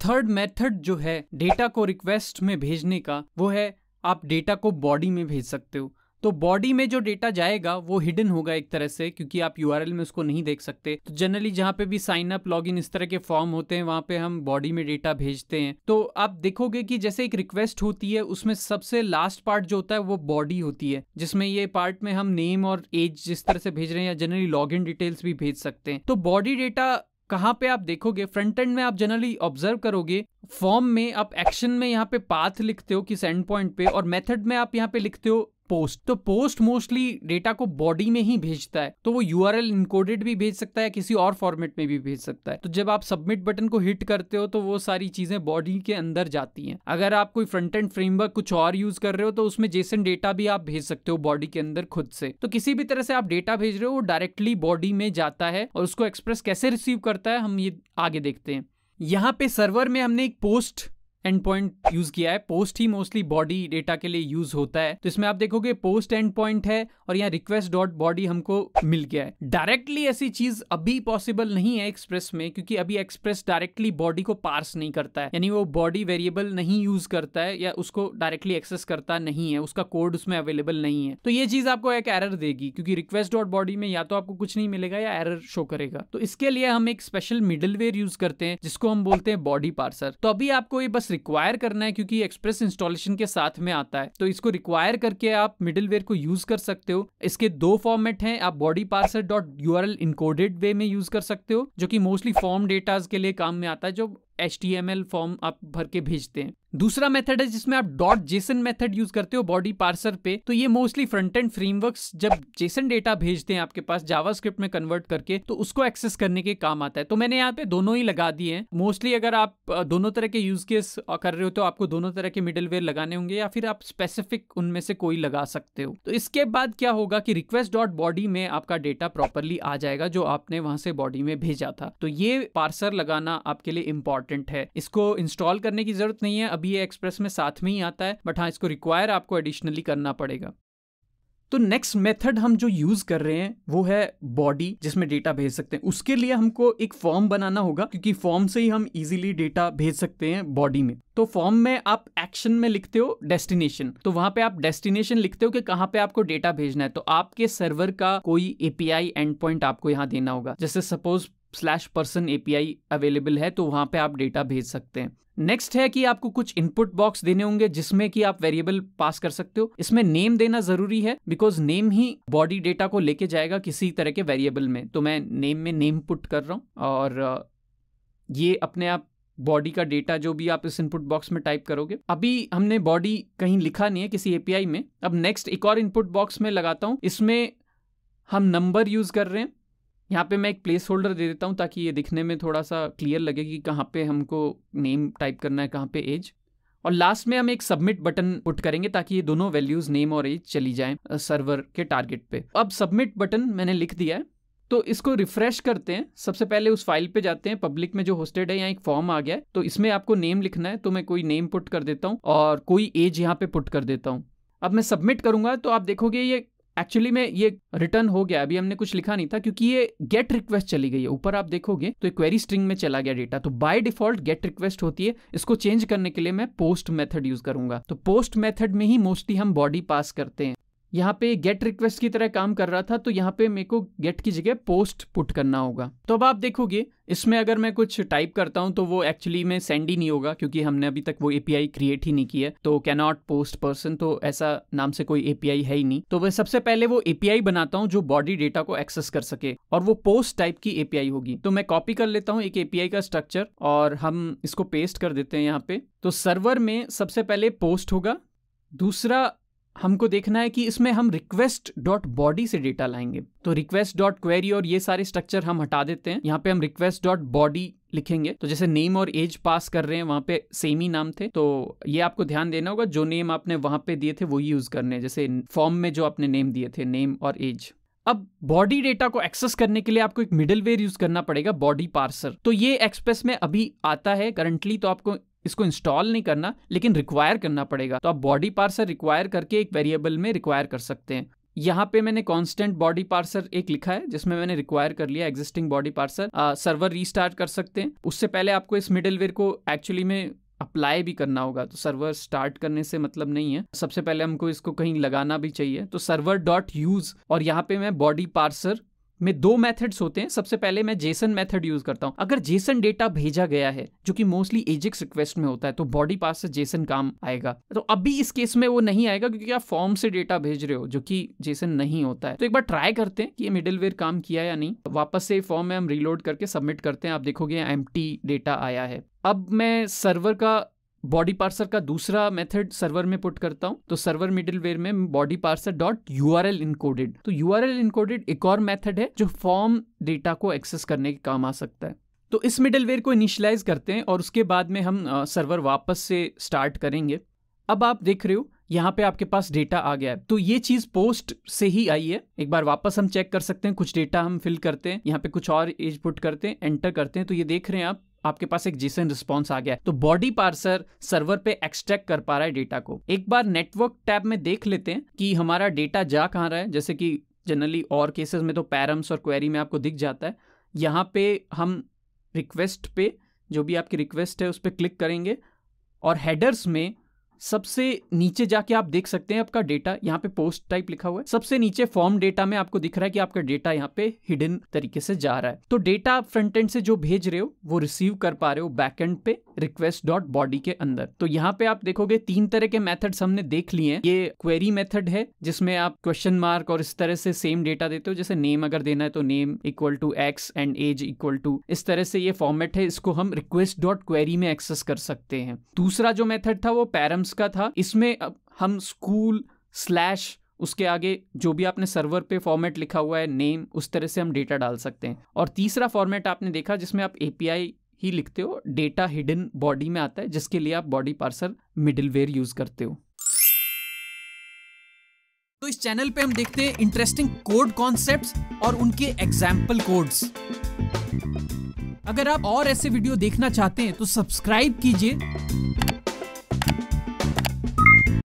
Third method जो है data को रिक्वेस्ट में भेजने का, वो है आप डेटा को बॉडी में भेज सकते हो। तो बॉडी में जो डेटा जाएगा वो हिडन होगा एक तरह से, क्योंकि आप यूआरएल में उसको नहीं देख सकते। तो जनरली जहाँ पे भी साइन अप, लॉगिन, इस तरह के फॉर्म होते हैं, वहाँ पे हम बॉडी में डेटा भेजते हैं। तो आप देखोगे कि जैसे एक रिक्वेस्ट होती है, उसमें सबसे लास्ट पार्ट जो होता है वो बॉडी होती है, जिसमें ये पार्ट में हम नेम और एज जिस तरह से भेज रहे हैं, या जनरली लॉगिन डिटेल्स भी भेज सकते हैं। तो बॉडी डेटा कहाँ पे आप देखोगे, फ्रंट एंड में आप जनरली ऑब्जर्व करोगे, फॉर्म में आप एक्शन में यहाँ पे पाथ लिखते हो किस एंड पॉइंट पे, और मेथड में आप यहाँ पे लिखते हो पोस्ट। तो पोस्ट मोस्टली डेटा को बॉडी में ही भेजता है, तो वो यूआरएल इनकोडेड भी भेज सकता है, किसी और फॉर्मेट में भी भेज सकता है। तो जब आप सबमिट बटन को हिट करते हो तो वो सारी चीजें बॉडी के अंदर जाती हैं। अगर आप कोई फ्रंट एंड फ्रेमवर्क कुछ और यूज कर रहे हो तो उसमें जेसन डेटा भी आप भेज सकते हो बॉडी के अंदर खुद से। तो किसी भी तरह से आप डेटा भेज रहे हो वो डायरेक्टली बॉडी में जाता है, और उसको एक्सप्रेस कैसे रिसीव करता है हम ये आगे देखते हैं। यहाँ पे सर्वर में हमने एक पोस्ट एंड पॉइंट यूज किया है। पोस्ट ही मोस्टली बॉडी डेटा के लिए यूज होता है। तो इसमें आप देखोगे पोस्ट एंड पॉइंट है, और यहाँ रिक्वेस्ट डॉट बॉडी हमको मिल गया है। डायरेक्टली ऐसी चीज अभी पॉसिबल नहीं है एक्सप्रेस में, क्योंकि अभी एक्सप्रेस डायरेक्टली बॉडी को पार्स नहीं करता है, यानी वो बॉडी वेरिएबल नहीं यूज करता है या उसको डायरेक्टली एक्सेस करता नहीं है, उसका कोड उसमें अवेलेबल नहीं है। तो ये चीज आपको एक एरर देगी, क्योंकि रिक्वेस्ट डॉट बॉडी में या तो आपको कुछ नहीं मिलेगा या एरर शो करेगा। तो इसके लिए हम एक स्पेशल मिडलवेयर यूज करते हैं जिसको हम बोलते हैं बॉडी पार्सर। तो अभी आपको ये बस रिक्वायर करना है, क्योंकि एक्सप्रेस इंस्टॉलेशन के साथ में आता है, तो इसको रिक्वायर करके आप मिडलवेयर को यूज कर सकते हो। इसके दो फॉर्मेट हैं, आप body parser dot URL encoded way में यूज कर सकते हो, जो कि मोस्टली फॉर्म डेटाज के लिए काम में आता है, जो HTML फॉर्म आप भर के भेजते हैं। दूसरा मेथड है जिसमें आप डॉट जेसन मेथड यूज करते हो बॉडी पार्सर पे। तो ये मोस्टली फ्रंट एंड फ्रेमवर्क्स जब जेसन डेटा भेजते हैं आपके पास जावास्क्रिप्ट में कन्वर्ट करके, तो उसको एक्सेस करने के काम आता है। तो मैंने यहाँ पे दोनों ही लगा दिए हैं। मोस्टली अगर आप दोनों तरह के यूज केस कर रहे हो तो आपको दोनों तरह के मिडलवेयर लगाने होंगे, या फिर आप स्पेसिफिक उनमें से कोई लगा सकते हो। तो इसके बाद क्या होगा कि रिक्वेस्ट डॉट बॉडी में आपका डेटा प्रॉपरली आ जाएगा जो आपने वहां से बॉडी में भेजा था। तो ये पार्सर लगाना आपके लिए इंपॉर्टेंट है। इसको इंस्टॉल करने की जरूरत नहीं है, अभी ये एक्सप्रेस में साथ में ही आता है, बट हाँ, इसको रिक्वायर आपको एडिशनली करना पड़ेगा। तो नेक्स्ट मेथड हम जो यूज कर रहे हैं वो है बॉडी, जिसमें डेटा भेज सकते हैं। उसके लिए हमको एक फॉर्म बनाना होगा, क्योंकि फॉर्म से ही हम इजीली डेटा भेज सकते हैं बॉडी में। तो फॉर्म में आप एक्शन में लिखते हो डेस्टिनेशन, तो वहां पे आप डेस्टिनेशन लिखते हो कि कहां पे आपको डेटा भेजना है। तो आपके सर्वर का कोई API एंड पॉइंट आपको यहां देना होगा, जैसे सपोज /person API अवेलेबल है, तो वहां पे आप डेटा भेज सकते हैं। नेक्स्ट है कि आपको कुछ इनपुट बॉक्स देने होंगे जिसमें कि आप वेरिएबल पास कर सकते हो। इसमें नेम देना जरूरी है, because name he body data को लेके जाएगा किसी तरह के वेरिएबल में। तो मैं नेम में नेम पुट कर रहा हूं, और ये अपने आप बॉडी का डेटा जो भी आप इस इनपुट बॉक्स में टाइप करोगे। अभी हमने बॉडी कहीं लिखा नहीं है किसी API में। अब नेक्स्ट एक और इनपुट बॉक्स में लगाता हूं, इसमें हम नंबर यूज कर रहे हैं। यहाँ पे मैं एक प्लेस होल्डर दे देता हूँ ताकि ये दिखने में थोड़ा सा क्लियर लगे कि कहाँ पे हमको नेम टाइप करना है, कहाँ पे एज। और लास्ट में हम एक सबमिट बटन पुट करेंगे ताकि ये दोनों वैल्यूज नेम और एज चली जाएं सर्वर के टारगेट पे। अब सबमिट बटन मैंने लिख दिया है, तो इसको रिफ्रेश करते हैं। सबसे पहले उस फाइल पे जाते हैं, पब्लिक में जो होस्टेड है, यहाँ एक फॉर्म आ गया है, तो इसमें आपको नेम लिखना है। तो मैं कोई नेम पुट कर देता हूँ और कोई एज यहाँ पे पुट कर देता हूँ। अब मैं सबमिट करूंगा तो आप देखोगे ये एक्चुअली में ये रिटर्न हो गया। अभी हमने कुछ लिखा नहीं था क्योंकि ये गेट रिक्वेस्ट चली गई है। ऊपर आप देखोगे तो क्वेरी स्ट्रिंग में चला गया डेटा, तो बाय डिफॉल्ट गेट रिक्वेस्ट होती है। इसको चेंज करने के लिए मैं पोस्ट मेथड यूज करूंगा। तो पोस्ट मेथड में ही मोस्टली हम बॉडी पास करते हैं। यहाँ पे गेट रिक्वेस्ट की तरह काम कर रहा था, तो यहाँ पे मेरे को गेट की जगह पोस्ट पुट करना होगा। तो अब आप देखोगे इसमें अगर मैं कुछ टाइप करता हूँ तो वो एक्चुअली में सेंड ही नहीं होगा, क्योंकि हमने अभी तक वो API क्रिएट ही नहीं की है। तो कैनॉट पोस्ट पर्सन, तो ऐसा नाम से कोई API है ही नहीं। तो मैं सबसे पहले वो API बनाता हूँ जो बॉडी डेटा को एक्सेस कर सके, और वो पोस्ट टाइप की API होगी। तो मैं कॉपी कर लेता हूँ एक API का स्ट्रक्चर और हम इसको पेस्ट कर देते हैं यहाँ पे। तो सर्वर में सबसे पहले पोस्ट होगा। दूसरा हमको देखना है कि इसमें हम रिक्वेस्ट डॉट बॉडी से डेटा लाएंगे। तो रिक्वेस्ट डॉट क्वेरी और ये सारे स्ट्रक्चर हम हटा देते हैं। यहाँ पे हम रिक्वेस्ट डॉट बॉडी लिखेंगे। तो जैसे नेम और एज पास कर रहे हैं, वहां पे सेम ही नाम थे, तो ये आपको ध्यान देना होगा। जो नेम आपने वहां पे दिए थे वही यूज करने हैं, जैसे फॉर्म में जो आपने नेम दिए थे, नेम और एज। अब बॉडी डेटा को एक्सेस करने के लिए आपको एक मिडलवेयर यूज करना पड़ेगा, बॉडी पार्सर। तो ये एक्सप्रेस में अभी आता है करंटली, तो आपको इसको इंस्टॉल नहीं करना, लेकिन रिक्वायर करना पड़ेगा। तो आप बॉडी पार्सर रिक्वायर करके एक वेरिएबल में रिक्वायर कर सकते हैं। यहाँ पे मैंने कांस्टेंट बॉडी पार्सर एक लिखा है जिसमें मैंने रिक्वायर कर लिया existing body parser. Server restart कर सकते हैं, उससे पहले आपको इस मिडलवेयर को एक्चुअली में अप्लाई भी करना होगा। तो सर्वर स्टार्ट करने से मतलब नहीं है, सबसे पहले हमको इसको कहीं लगाना भी चाहिए। तो सर्वर डॉट यूज और यहाँ पे मैं बॉडी पार्सर में दो मेथड्स होते हैं। सबसे पहले मैं जेसन मेथड यूज करता हूं। अगर जेसन डेटा भेजा गया है जो कि मोस्टली एजिक्स रिक्वेस्ट में होता है तो बॉडी पार्सर जेसन काम आएगा। तो अभी इस केस में वो नहीं आएगा क्योंकि आप फॉर्म से डेटा भेज रहे हो जो कि जेसन नहीं होता है। तो एक बार ट्राई करते हैं कि ये मिडलवेयर काम किया या नहीं। वापस से फॉर्म में हम रीलोड करके सबमिट करते हैं, आप देखोगे एम्प्टी डेटा आया है। अब मैं सर्वर का बॉडी पार्सर का दूसरा मेथड सर्वर में पुट करता हूं। तो सर्वर मिडलवेयर में body parser dot URL encoded. तो यूआरएल इनकोडेड एक और मेथड है जो फॉर्म डेटा को एक्सेस करने के काम आ सकता है। तो इस मिडलवेयर को इनिशियलाइज करते हैं और उसके बाद में हम सर्वर वापस से स्टार्ट करेंगे। अब आप देख रहे हो यहाँ पे आपके पास डेटा आ गया है। तो ये चीज पोस्ट से ही आई है। एक बार वापस हम चेक कर सकते हैं, कुछ डेटा हम फिल करते हैं, यहाँ पे कुछ और एज पुट करते हैं, एंटर करते हैं। तो ये देख रहे हैं आप, आपके पास एक जेसन रिस्पॉन्स आ गया है। तो बॉडी पार्सर सर्वर पे एक्सट्रैक्ट कर पा रहा है डेटा को। एक बार नेटवर्क टैब में देख लेते हैं कि हमारा डेटा जा कहाँ रहा है। जैसे कि जनरली और केसेस में तो पैरम्स और क्वेरी में आपको दिख जाता है। यहाँ पे हम रिक्वेस्ट पे, जो भी आपकी रिक्वेस्ट है उस पर क्लिक करेंगे और हेडर्स में सबसे नीचे जाके आप देख सकते हैं आपका डेटा, यहाँ पे पोस्ट टाइप लिखा हुआ है। सबसे नीचे फॉर्म डेटा में आपको दिख रहा है कि आपका डेटा यहाँ पे हिडन तरीके से जा रहा है। तो डेटा फ्रंट एंड से जो भेज रहे हो वो रिसीव कर पा रहे हो बैक एंड पे रिक्वेस्ट डॉट बॉडी के अंदर। तो यहाँ पे आप देखोगे 3 तरह के मेथड्स हमने देख लिए हैं। ये क्वेरी मेथड है जिसमें आप क्वेश्चन मार्क और इस तरह से सेम डेटा देते हो। जैसे नेम अगर देना है तो name equal to X and age equal to, इस तरह से ये फॉर्मेट है। इसको हम रिक्वेस्ट डॉट क्वेरी में एक्सेस कर सकते हैं। दूसरा जो मेथड था वो पैरम्स का था। इसमें हम स्कूल स्लैश उसके आगे जो भी आपने सर्वर पे फॉर्मेट लिखा हुआ है नेम, उस तरह से हम डेटा डाल सकते हैं। और तीसरा फॉर्मेट आपने देखा जिसमें आप एपीआई ही लिखते हो, डेटा हिडन बॉडी में आता है, जिसके लिए आप बॉडी पार्सर मिडलवेयर यूज करते हो। तो इस चैनल पे हम देखते हैं इंटरेस्टिंग कोड कॉन्सेप्ट्स और उनके एग्जाम्पल कोड्स। अगर आप और ऐसे वीडियो देखना चाहते हैं तो सब्सक्राइब कीजिए